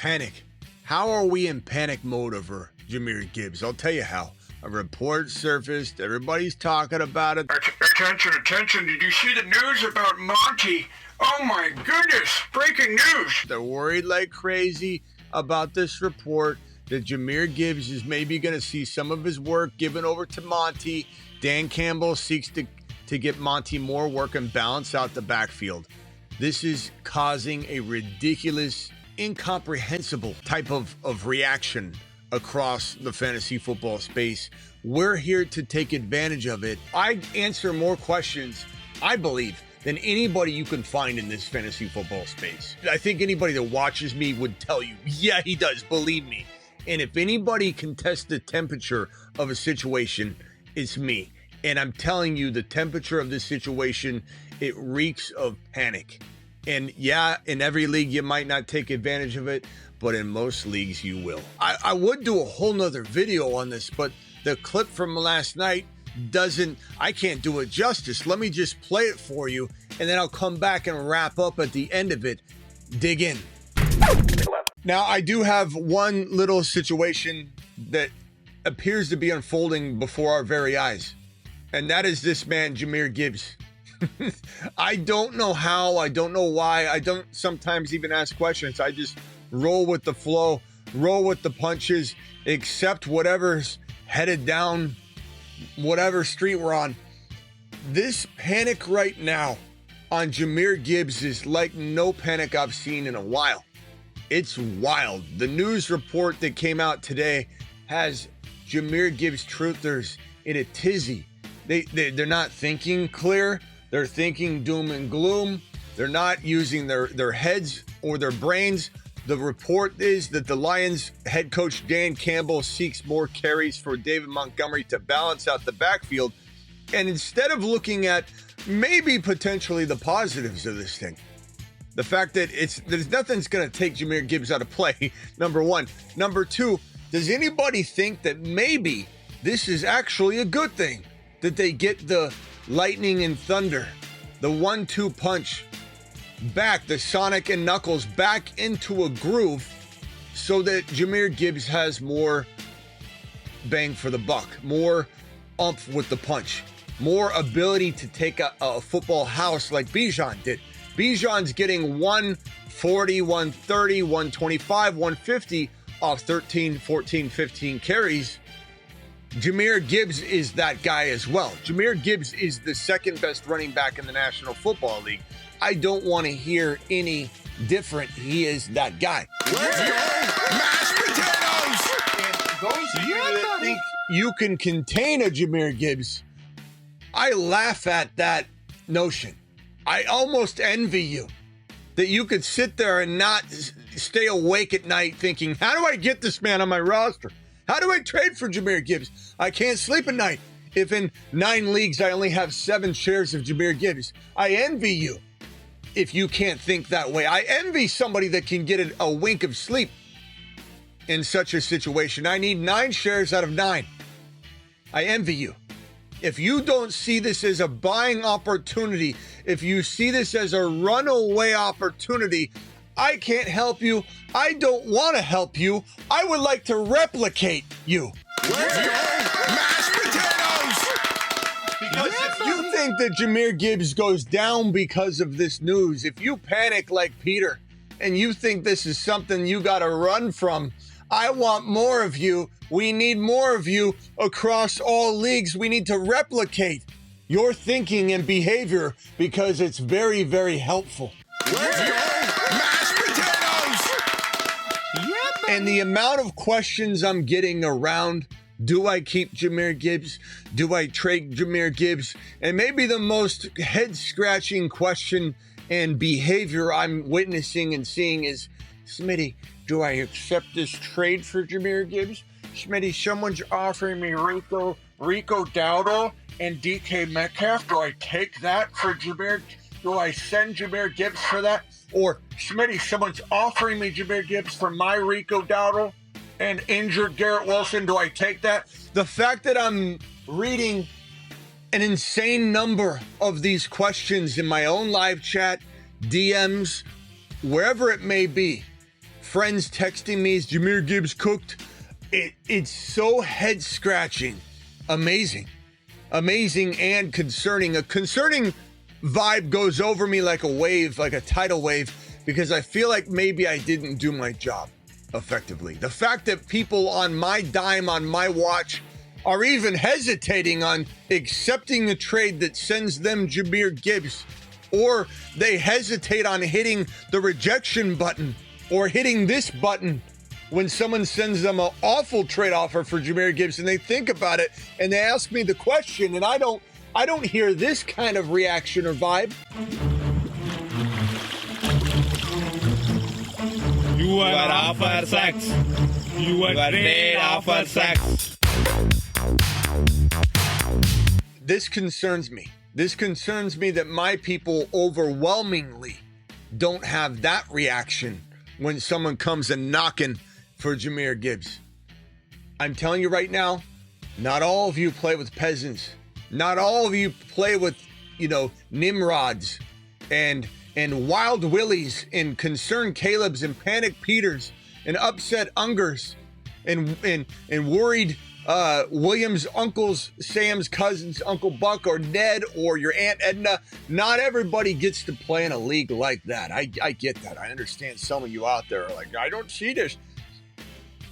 Panic. How are we in panic mode over Jahmyr Gibbs? I'll tell you how. A report surfaced. Everybody's talking about it. Attention. Did you see the news about Monty? Oh my goodness. Breaking news. They're worried like crazy about this report that Jahmyr Gibbs is maybe going to see some of his work given over to Monty. Dan Campbell seeks to get Monty more work and balance out the backfield. This is causing a ridiculous, incomprehensible type of reaction across the fantasy football space. We're here to take advantage of it. I answer more questions, I believe, than anybody you can find in this fantasy football space. I think anybody that watches me would tell you, yeah, he does, believe me. And if anybody can test the temperature of a situation, it's me. And I'm telling you, the temperature of this situation, it reeks of panic. And yeah, in every league, you might not take advantage of it, but in most leagues, you will. I would do a whole nother video on this, but the clip from last night I can't do it justice. Let me just play it for you, and then I'll come back and wrap up at the end of it. Dig in. Now, I do have one little situation that appears to be unfolding before our very eyes, and that is this man, Jahmyr Gibbs. I don't know how, I don't know why, I don't sometimes even ask questions. I just roll with the flow, roll with the punches, accept whatever's headed down, whatever street we're on. This panic right now on Jahmyr Gibbs is like no panic I've seen in a while. It's wild. The news report that came out today has Jahmyr Gibbs truthers in a tizzy. They're not thinking clear. They're thinking doom and gloom. They're not using their heads or their brains. The report is that the Lions head coach Dan Campbell seeks more carries for David Montgomery to balance out the backfield. And instead of looking at maybe potentially the positives of this thing, the fact that there's nothing's going to take Jahmyr Gibbs out of play, number one. Number two, does anybody think that maybe this is actually a good thing? That they get the lightning and thunder, the 1-2 punch back, the Sonic and Knuckles back into a groove so that Jahmyr Gibbs has more bang for the buck, more oomph with the punch, more ability to take a football house like Bijan did. Bijan's getting 140, 130, 125, 150 off 13, 14, 15 carries. Jahmyr Gibbs is that guy as well. Jahmyr Gibbs is the second best running back in the National Football League. I don't want to hear any different. He is that guy. Let's go! Mashed potatoes! And those of you that think you can contain a Jahmyr Gibbs, I laugh at that notion. I almost envy you that you could sit there and not stay awake at night thinking, how do I get this man on my roster? How do I trade for Jahmyr Gibbs? I can't sleep at night. If in 9 leagues I only have 7 shares of Jahmyr Gibbs, I envy you if you can't think that way. I envy somebody that can get a wink of sleep in such a situation. I need 9 shares out of 9. I envy you. If you don't see this as a buying opportunity, if you see this as a runaway opportunity, I can't help you. I don't want to help you. I would like to replicate you. Let's go! Mashed potatoes! Because if you think that Jahmyr Gibbs goes down because of this news, if you panic like Peter and you think this is something you got to run from, I want more of you. We need more of you across all leagues. We need to replicate your thinking and behavior because it's very, very helpful. Let's go! Mashed potatoes! And the amount of questions I'm getting around, do I keep Jahmyr Gibbs? Do I trade Jahmyr Gibbs? And maybe the most head-scratching question and behavior I'm witnessing and seeing is, Smitty, do I accept this trade for Jahmyr Gibbs? Smitty, someone's offering me Rico Dowdle and DK Metcalf. Do I take that for Jahmyr? Do I send Jahmyr Gibbs for that? Or, Smitty, someone's offering me Jahmyr Gibbs for my Rico Dowdle and injured Garrett Wilson. Do I take that? The fact that I'm reading an insane number of these questions in my own live chat, DMs, wherever it may be, friends texting me, is Jahmyr Gibbs cooked? It's so head-scratching. Amazing and concerning. A concerning vibe goes over me like a wave, like a tidal wave, because I feel like maybe I didn't do my job effectively. The fact that people on my dime, on my watch, are even hesitating on accepting a trade that sends them Jahmyr Gibbs, or they hesitate on hitting the rejection button or hitting this button when someone sends them an awful trade offer for Jahmyr Gibbs, and they think about it and they ask me the question, and I don't hear this kind of reaction or vibe. You are offer sex. You are trade offer sex. This concerns me. This concerns me that my people overwhelmingly don't have that reaction when someone comes and knocking for Jahmyr Gibbs. I'm telling you right now, not all of you play with peasants. Not all of you play with, Nimrods and Wild Willies and Concerned Calebs and Panic Peters and Upset Ungers and worried Williams' uncles, Sam's cousins, Uncle Buck or Ned or your Aunt Edna. Not everybody gets to play in a league like that. I get that. I understand some of you out there are like, I don't see this.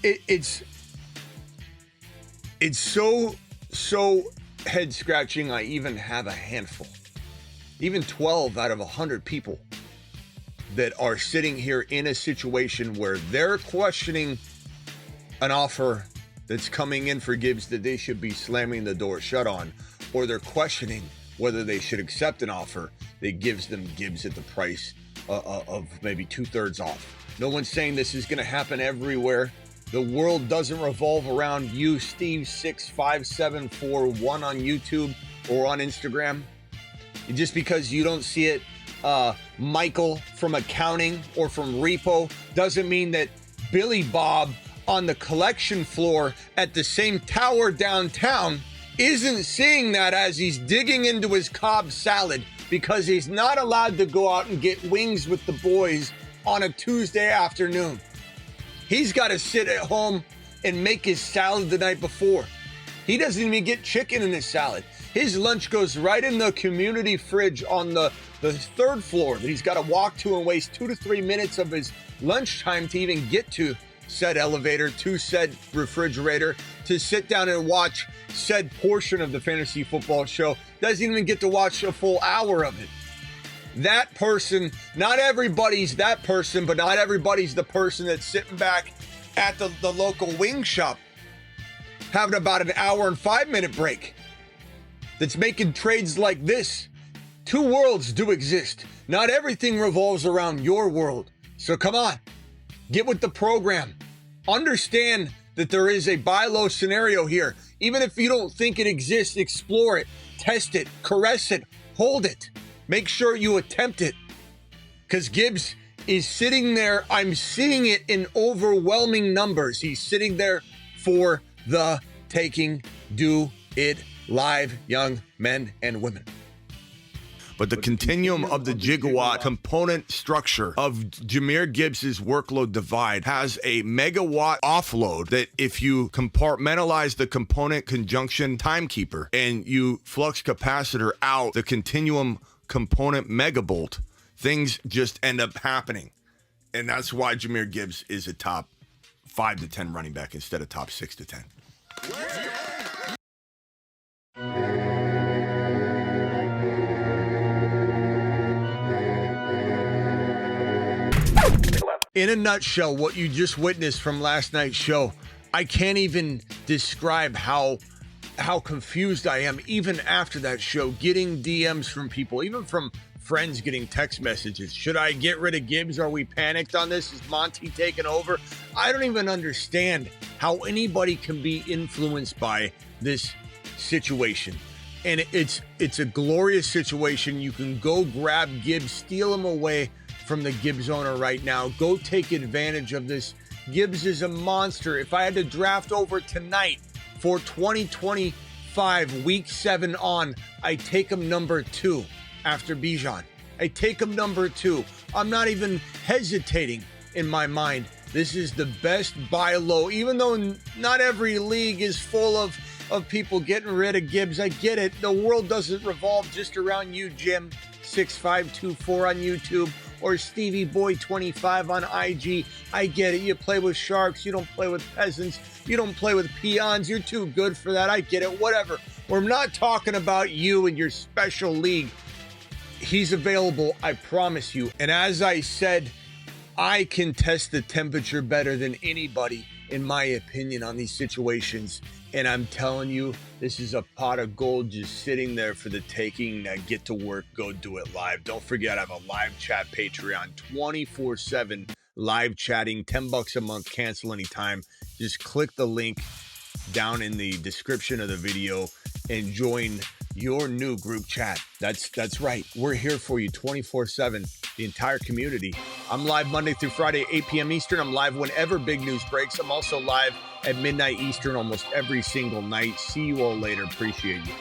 It's so head scratching. I even have a handful, even 12 out of 100 people that are sitting here in a situation where they're questioning an offer that's coming in for Gibbs that they should be slamming the door shut on, or they're questioning whether they should accept an offer that gives them Gibbs at the price of maybe 2/3 off. No one's saying this is going to happen everywhere. The world doesn't revolve around you, Steve 65741 on YouTube or on Instagram. And just because you don't see it, Michael from accounting or from repo, doesn't mean that Billy Bob on the collection floor at the same tower downtown isn't seeing that as he's digging into his Cobb salad, because he's not allowed to go out and get wings with the boys on a Tuesday afternoon. He's got to sit at home and make his salad the night before. He doesn't even get chicken in his salad. His lunch goes right in the community fridge on the third floor that he's got to walk to and waste 2 to 3 minutes of his lunchtime to even get to said elevator, to said refrigerator, to sit down and watch said portion of the fantasy football show. Doesn't even get to watch a full hour of it. That person, not everybody's that person, but not everybody's the person that's sitting back at the local wing shop having about an hour and 5-minute break, that's making trades like this. Two worlds do exist. Not everything revolves around your world. So come on, get with the program. Understand that there is a buy low scenario here. Even if you don't think it exists, explore it, test it, caress it, hold it. Make sure you attempt it, because Gibbs is sitting there. I'm seeing it in overwhelming numbers. He's sitting there for the taking. Do it live, young men and women. But the continuum of the gigawatt component structure of Jahmyr Gibbs's workload divide has a megawatt offload that if you compartmentalize the component conjunction timekeeper and you flux capacitor out the continuum component megabolt, things just end up happening. And that's why Jahmyr Gibbs is a top 5 to 10 running back instead of top 6 to 10. In a nutshell, what you just witnessed from last night's show, I can't even describe how confused I am even after that show, getting DMs from people, even from friends getting text messages. Should I get rid of Gibbs? Are we panicked on this? Is Monty taking over? I don't even understand how anybody can be influenced by this situation. And it's a glorious situation. You can go grab Gibbs, steal him away from the Gibbs owner right now. Go take advantage of this. Gibbs is a monster. If I had to draft over tonight for 2025 week 7 on, I take him number 2 after Bijan. I take him number 2. I'm not even hesitating in my mind This is the best buy low, even though not every league is full of people getting rid of Gibbs. I get it. The world doesn't revolve just around you, Jim6524 on YouTube or Stevie Boy 25 on IG. I get it. You play with sharks. You don't play with peasants. You don't play with peons. You're too good for that. I get it. Whatever. We're not talking about you and your special league. He's available, I promise you. And as I said, I can test the temperature better than anybody, in my opinion, on these situations. And I'm telling you, this is a pot of gold just sitting there for the taking. Now get to work, go do it live. Don't forget, I have a live chat Patreon, 24/7 live chatting, $10 a month, cancel anytime. Just click the link down in the description of the video and join your new group chat. That's right. We're here for you 24/7, the entire community. I'm live Monday through Friday, 8 p.m. Eastern. I'm live whenever big news breaks. I'm also live at midnight Eastern almost every single night. See you all later. Appreciate you.